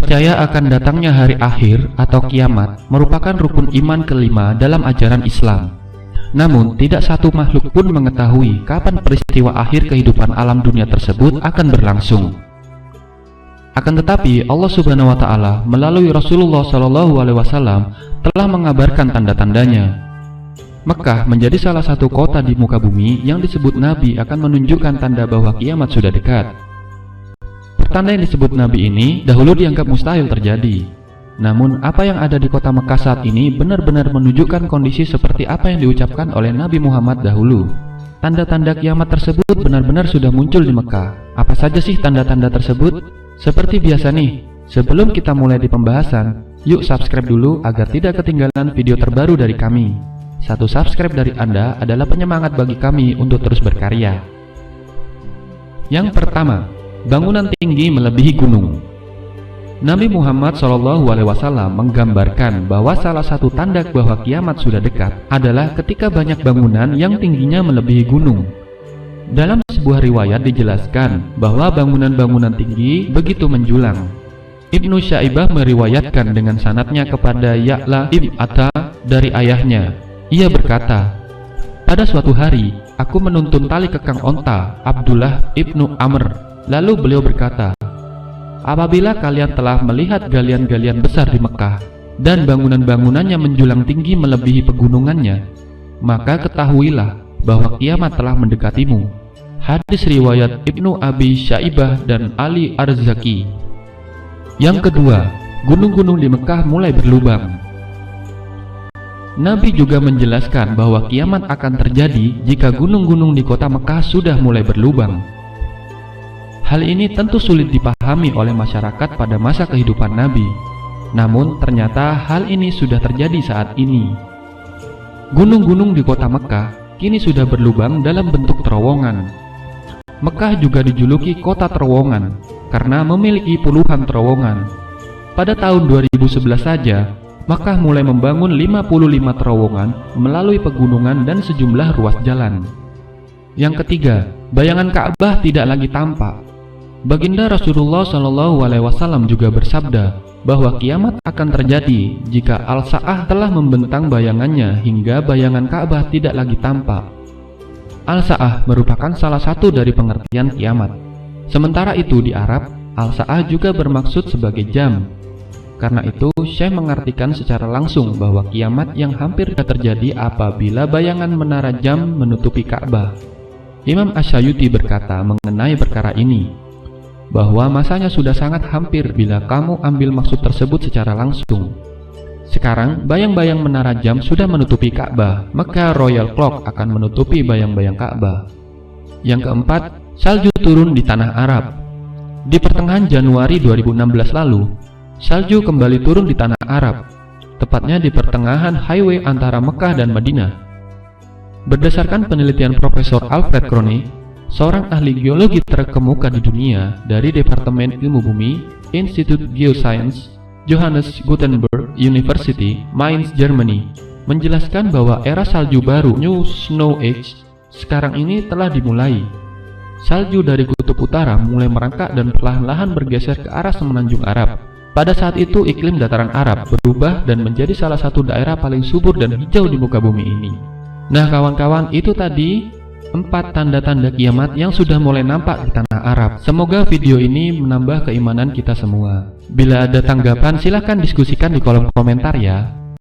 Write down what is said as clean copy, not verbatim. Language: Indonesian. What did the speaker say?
Percaya akan datangnya hari akhir atau kiamat merupakan rukun iman kelima dalam ajaran Islam. Namun, tidak satu makhluk pun mengetahui kapan peristiwa akhir kehidupan alam dunia tersebut akan berlangsung. Akan tetapi, Allah Subhanahu wa Ta'ala melalui Rasulullah SAW telah mengabarkan tanda-tandanya. Mekah menjadi salah satu kota di muka bumi yang disebut Nabi akan menunjukkan tanda bahwa kiamat sudah dekat. Pertanda yang disebut Nabi ini dahulu dianggap mustahil terjadi. Namun, apa yang ada di kota Mekah saat ini benar-benar menunjukkan kondisi seperti apa yang diucapkan oleh Nabi Muhammad dahulu. Tanda-tanda kiamat tersebut benar-benar sudah muncul di Mekah. Apa saja sih tanda-tanda tersebut? Seperti biasa nih, sebelum kita mulai di pembahasan, yuk subscribe dulu agar tidak ketinggalan video terbaru dari kami. Satu subscribe dari Anda adalah penyemangat bagi kami untuk terus berkarya. Yang pertama, bangunan tinggi melebihi gunung. Nabi Muhammad SAW menggambarkan bahwa salah satu tanda bahwa kiamat sudah dekat adalah ketika banyak bangunan yang tingginya melebihi gunung. Dalam sebuah riwayat dijelaskan bahwa bangunan-bangunan tinggi begitu menjulang. Ibnu Syaibah meriwayatkan dengan sanadnya kepada Ya'la ibn Atta dari ayahnya. Ia berkata, "Pada suatu hari, aku menuntun tali kekang onta Abdullah ibnu Amr. Lalu beliau berkata, apabila kalian telah melihat galian-galian besar di Mekah dan bangunan-bangunannya menjulang tinggi melebihi pegunungannya, maka ketahuilah bahwa kiamat telah mendekatimu." Hadis riwayat Ibnu Abi Syaibah dan Ali Ar-Zaki. Yang kedua, gunung-gunung di Mekah mulai berlubang. Nabi juga menjelaskan bahwa kiamat akan terjadi jika gunung-gunung di kota Mekah sudah mulai berlubang. Hal ini tentu sulit dipahami oleh masyarakat pada masa kehidupan Nabi. Namun ternyata hal ini sudah terjadi saat ini. Gunung-gunung di kota Mekah kini sudah berlubang dalam bentuk terowongan. Mekah juga dijuluki kota terowongan karena memiliki puluhan terowongan. Pada tahun 2011 saja, Mekah mulai membangun 55 terowongan melalui pegunungan dan sejumlah ruas jalan. Yang ketiga, bayangan Ka'bah tidak lagi tampak. Baginda Rasulullah SAW juga bersabda bahwa kiamat akan terjadi jika Al-Sa'ah telah membentang bayangannya hingga bayangan Ka'bah tidak lagi tampak. Al-Sa'ah merupakan salah satu dari pengertian kiamat. Sementara itu di Arab, Al-Sa'ah juga bermaksud sebagai jam. Karena itu, Syekh mengartikan secara langsung bahwa kiamat yang hampir terjadi apabila bayangan menara jam menutupi Ka'bah. Imam Asy'ayuti berkata mengenai perkara ini, bahwa masanya sudah sangat hampir bila kamu ambil maksud tersebut secara langsung. Sekarang, bayang-bayang menara jam sudah menutupi Ka'bah, maka Royal Clock akan menutupi bayang-bayang Ka'bah. Yang keempat, salju turun di tanah Arab. Di pertengahan Januari 2016 lalu, salju kembali turun di tanah Arab, tepatnya di pertengahan highway antara Mekah dan Madinah. Berdasarkan penelitian Profesor Alfred Krone, seorang ahli geologi terkemuka di dunia dari Departemen Ilmu Bumi, Institut Geoscience, Johannes Gutenberg University, Mainz, Germany, menjelaskan bahwa era salju baru New Snow Age sekarang ini telah dimulai. Salju dari kutub utara mulai merangkak dan perlahan-lahan bergeser ke arah semenanjung Arab. Pada saat itu iklim dataran Arab berubah dan menjadi salah satu daerah paling subur dan hijau di muka bumi ini. Nah kawan-kawan, itu tadi 4 tanda-tanda kiamat yang sudah mulai nampak di tanah Arab. Semoga video ini menambah keimanan kita semua. Bila ada tanggapan silahkan diskusikan di kolom komentar ya.